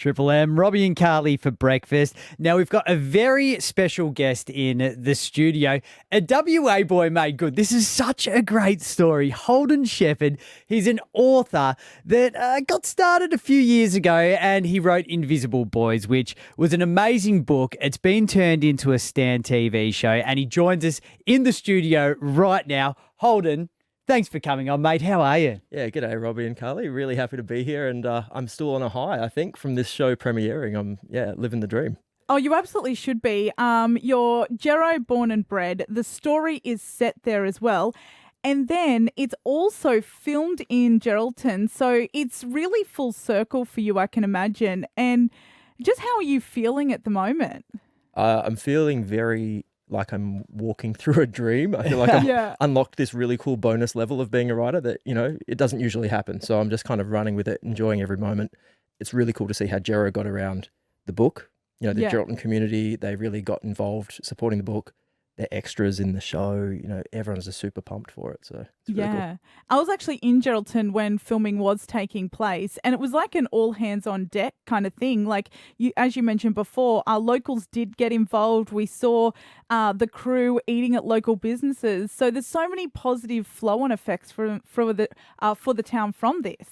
Triple M, Robbie and Carly for breakfast. Now, we've got a very special guest in the studio, a WA boy made good. This is such a great story. Holden Sheppard, he's an author that got started a few years ago, and he wrote Invisible Boys, which was an amazing book. It's been turned into a Stan TV show, and he joins us in the studio right now. Holden, thanks for coming on, mate. How are you? Yeah, g'day, Robbie and Carly. Really happy to be here, and I'm still on a high, I think, from this show premiering. I'm, living the dream. Oh, you absolutely should be. You're Gero born and bred. The story is set there as well. And then it's also filmed in Geraldton. So it's really full circle for you, I can imagine. And just how are you feeling at the moment? I'm feeling very like I'm walking through a dream. I feel like I've unlocked this really cool bonus level of being a writer that, it doesn't usually happen. So I'm just kind of running with it, enjoying every moment. It's really cool to see how Gero got around the book. The Geraldton community, they really got involved supporting the book. They're extras in the show. Everyone's just super pumped for it. So it's really cool. I was actually in Geraldton when filming was taking place, and it was like an all hands on deck kind of thing. Like as you mentioned before, our locals did get involved. We saw the crew eating at local businesses. So there's so many positive flow on effects for the town from this.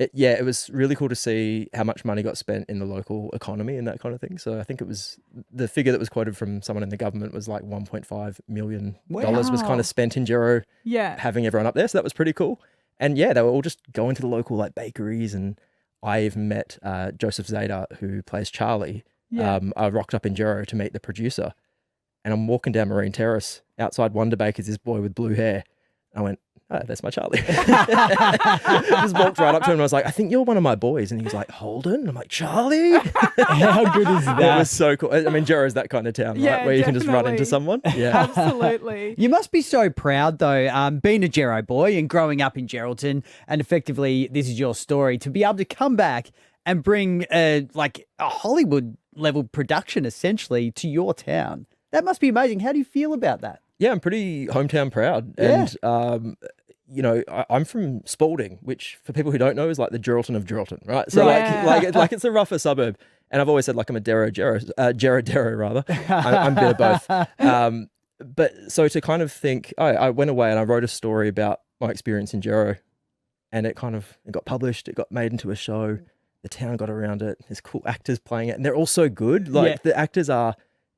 It was really cool to see how much money got spent in the local economy and that kind of thing. So I think it was the figure that was quoted from someone in the government was like $1.5 million was kind of spent in Gero having everyone up there. So that was pretty cool. And they were all just going to the local like bakeries. And I even met Joseph Zada, who plays Charlie. I rocked up in Gero to meet the producer. And I'm walking down Marine Terrace. Outside Wonder Baker's this boy with blue hair. I went, "Oh, that's my Charlie." Just walked right up to him and I was like, "I think you're one of my boys." And he was like, "Holden?" And I'm like, "Charlie?" How good is that? It was so cool. I mean, Gero's that kind of town, right? Where you can just run into someone. Yeah, absolutely. You must be so proud, though, being a Gero boy and growing up in Geraldton, and effectively this is your story, to be able to come back and bring a Hollywood-level production, essentially, to your town. That must be amazing. How do you feel about that? Yeah, I'm pretty hometown proud. Yeah. And, I'm from Spalding, which for people who don't know is like the Geraldton of Geraldton, right? So like it's a rougher suburb. And I've always said like I'm a Gero rather. I'm a bit of both. But so to kind of think, I went away and I wrote a story about my experience in Gero, and it got published. It got made into a show. The town got around it. There's cool actors playing it, and they're all so good. The actors are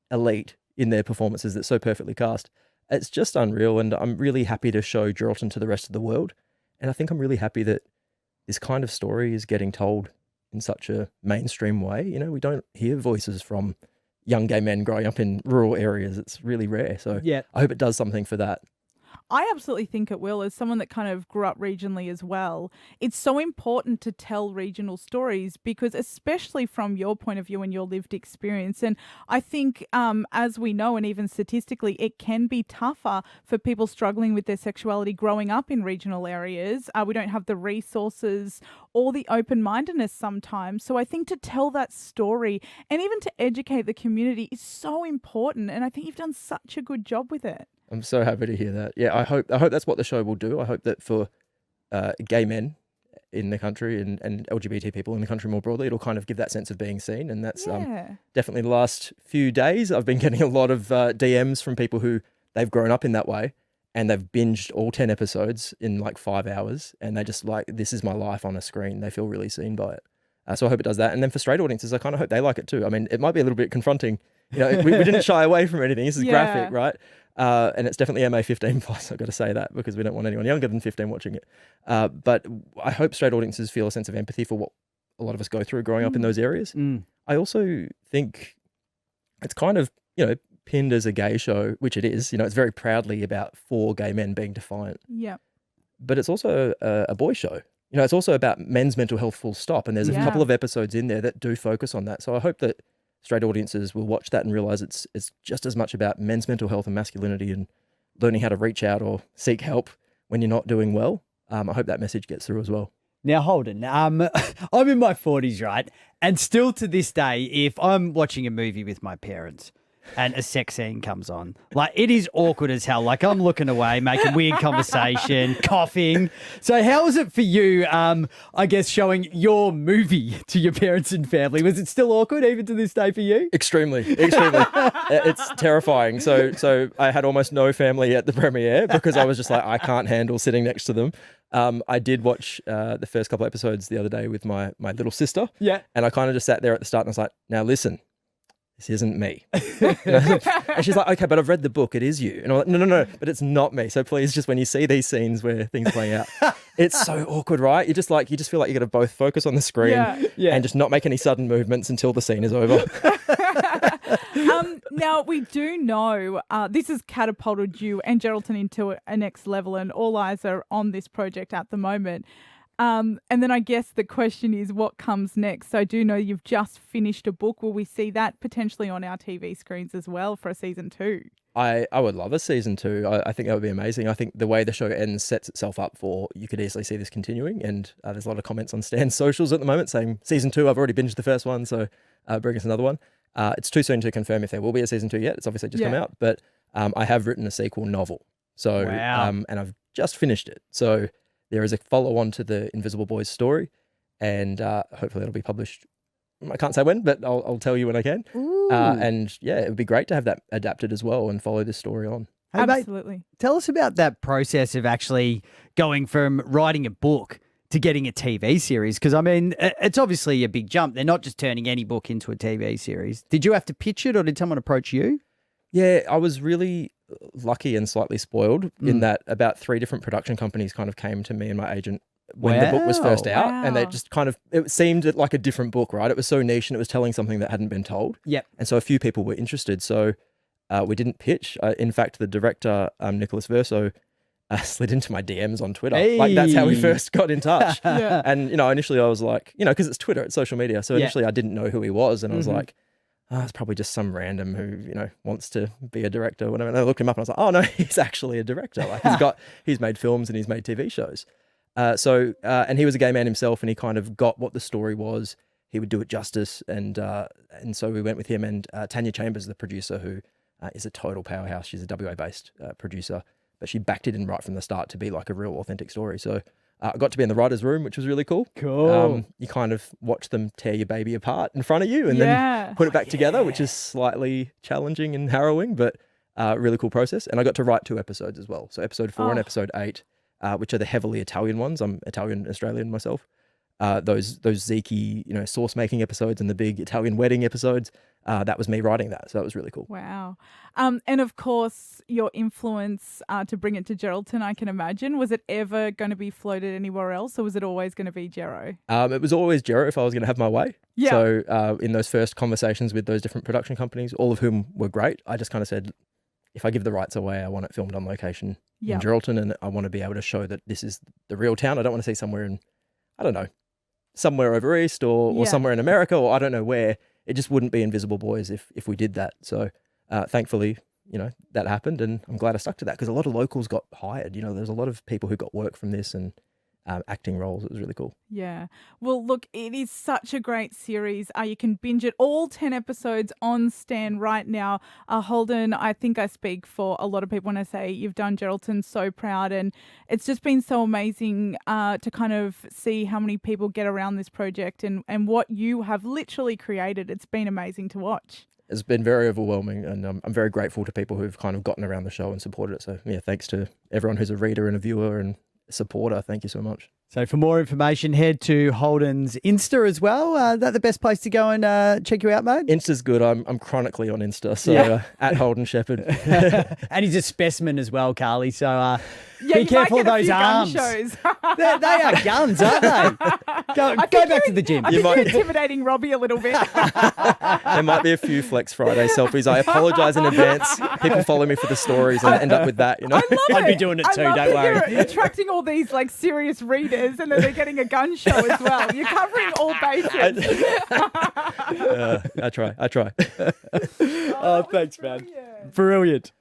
elite in their performances that's so perfectly cast. It's just unreal, and I'm really happy to show Geraldton to the rest of the world. And I think I'm really happy that this kind of story is getting told in such a mainstream way. We don't hear voices from young gay men growing up in rural areas. It's really rare. So I hope it does something for that. I absolutely think it will. As someone that kind of grew up regionally as well, it's so important to tell regional stories because especially from your point of view and your lived experience. And I think as we know, and even statistically, it can be tougher for people struggling with their sexuality growing up in regional areas. We don't have the resources or the open-mindedness sometimes. So I think to tell that story and even to educate the community is so important. And I think you've done such a good job with it. I'm so happy to hear that. Yeah, I hope that's what the show will do. I hope that for gay men in the country and LGBT people in the country more broadly, it'll kind of give that sense of being seen. And that's definitely the last few days I've been getting a lot of DMs from people who they've grown up in that way and they've binged all 10 episodes in like 5 hours and they just like, this is my life on a screen. They feel really seen by it. So I hope it does that. And then for straight audiences, I kind of hope they like it too. I mean, it might be a little bit confronting. We didn't shy away from anything. This is graphic, right? And it's definitely MA 15 plus. I've got to say that because we don't want anyone younger than 15 watching it. But I hope straight audiences feel a sense of empathy for what a lot of us go through growing up in those areas. I also think it's kind of, pinned as a gay show, which it is. It's very proudly about 4 gay men being defiant. Yeah. But it's also a boy show. It's also about men's mental health full stop. And there's a couple of episodes in there that do focus on that. So I hope that straight audiences will watch that and realize it's just as much about men's mental health and masculinity and learning how to reach out or seek help when you're not doing well. I hope that message gets through as well. Now, Holden, I'm in my 40s, right? And still to this day, if I'm watching a movie with my parents, and a sex scene comes on. Like, it is awkward as hell. Like, I'm looking away, making weird conversation, coughing. So how was it for you, I guess, showing your movie to your parents and family? Was it still awkward even to this day for you? Extremely. It's terrifying. So I had almost no family at the premiere because I was just like, I can't handle sitting next to them. I did watch the first couple episodes the other day with my little sister. Yeah. And I kind of just sat there at the start and I was like, now listen, this isn't me. And she's like, okay, but I've read the book. It is you. And I'm like, no, but it's not me. So please, just when you see these scenes where things play out, it's so awkward, right? You just feel like you got to both focus on the screen and just not make any sudden movements until the scene is over. Now, we do know this has catapulted you and Geraldton into a next level, and all eyes are on this project at the moment. And then I guess the question is, what comes next? So I do know you've just finished a book. Will we see that potentially on our TV screens as well for a season 2? I would love a season 2. I think that would be amazing. I think the way the show ends sets itself up for, you could easily see this continuing. And there's a lot of comments on Stan's socials at the moment saying, season 2, I've already binged the first one, so bring us another one. It's too soon to confirm if there will be a season 2 yet. It's obviously just come out. But I have written a sequel novel. So, and I've just finished it. So there is a follow-on to the Invisible Boys story, and hopefully it'll be published. I can't say when, but I'll tell you when I can. And yeah, it would be great to have that adapted as well and follow this story on. Hey, Absolutely. Mate, tell us about that process of actually going from writing a book to getting a TV series. Because, I mean, it's obviously a big jump. They're not just turning any book into a TV series. Did you have to pitch it, or did someone approach you? Yeah, I was really lucky and slightly spoiled in that about 3 different production companies kind of came to me and my agent when the book was first out, and they just kind of, it seemed like a different book, right? It was so niche and it was telling something that hadn't been told. Yep. And so a few people were interested. So we didn't pitch. In fact, the director, Nicholas Verso, slid into my DMs on Twitter. Hey. Like, that's how we first got in touch. And, initially I was like, because it's Twitter, it's social media. So initially I didn't know who he was. And I was like, it's probably just some random who, wants to be a director or whatever. And I looked him up and I was like, oh no, he's actually a director. Like, he's made films and he's made TV shows. And he was a gay man himself, and he kind of got what the story was. He would do it justice. And so we went with him, and Tanya Chambers, the producer, who is a total powerhouse. She's a WA-based producer, but she backed it in right from the start to be like a real authentic story. So I got to be in the writer's room, which was really cool. Cool. You kind of watch them tear your baby apart in front of you and then put it back together, which is slightly challenging and harrowing, but really cool process. And I got to write 2 episodes as well. So episode 4 and episode 8, which are the heavily Italian ones. I'm Italian-Australian myself. Those Zeke, sauce making episodes and the big Italian wedding episodes. That was me writing that. So it was really cool. Wow. And of course, your influence to bring it to Geraldton, I can imagine. Was it ever going to be floated anywhere else, or was it always going to be Gero? It was always Gero if I was going to have my way. Yeah. So in those first conversations with those different production companies, all of whom were great, I just kind of said, if I give the rights away, I want it filmed on location in Geraldton, and I want to be able to show that this is the real town. I don't want to see somewhere in, I don't know, somewhere over east or somewhere in America, or I don't know where. It just wouldn't be Invisible Boys if we did that. So thankfully, that happened, and I'm glad I stuck to that, because a lot of locals got hired. There's a lot of people who got work from this and acting roles. It was really cool. Yeah. Well, look, it is such a great series. You can binge it, all 10 episodes on Stan right now. Holden, I think I speak for a lot of people when I say you've done Geraldton so proud, and it's just been so amazing to kind of see how many people get around this project and what you have literally created. It's been amazing to watch. It's been very overwhelming, and I'm very grateful to people who've kind of gotten around the show and supported it. So yeah, thanks to everyone who's a reader and a viewer and supporter. Thank you so much. So for more information, head to Holden's Insta as well. Is that the best place to go and check you out, mate? Insta's good. I'm chronically on Insta, so at Holden Sheppard. And he's a specimen as well, Carly. So yeah, be careful of those arms. Shows. they are guns, aren't they? Go back to the gym. I think you're intimidating Robbie a little bit. There might be a few Flex Friday selfies. I apologise in advance. People follow me for the stories and end up with that. I love I'd be doing it too. Don't worry. You're attracting all these like serious readers, and then they're getting a gun show as well. You're covering all bases. I try. Oh, thanks, man. Brilliant.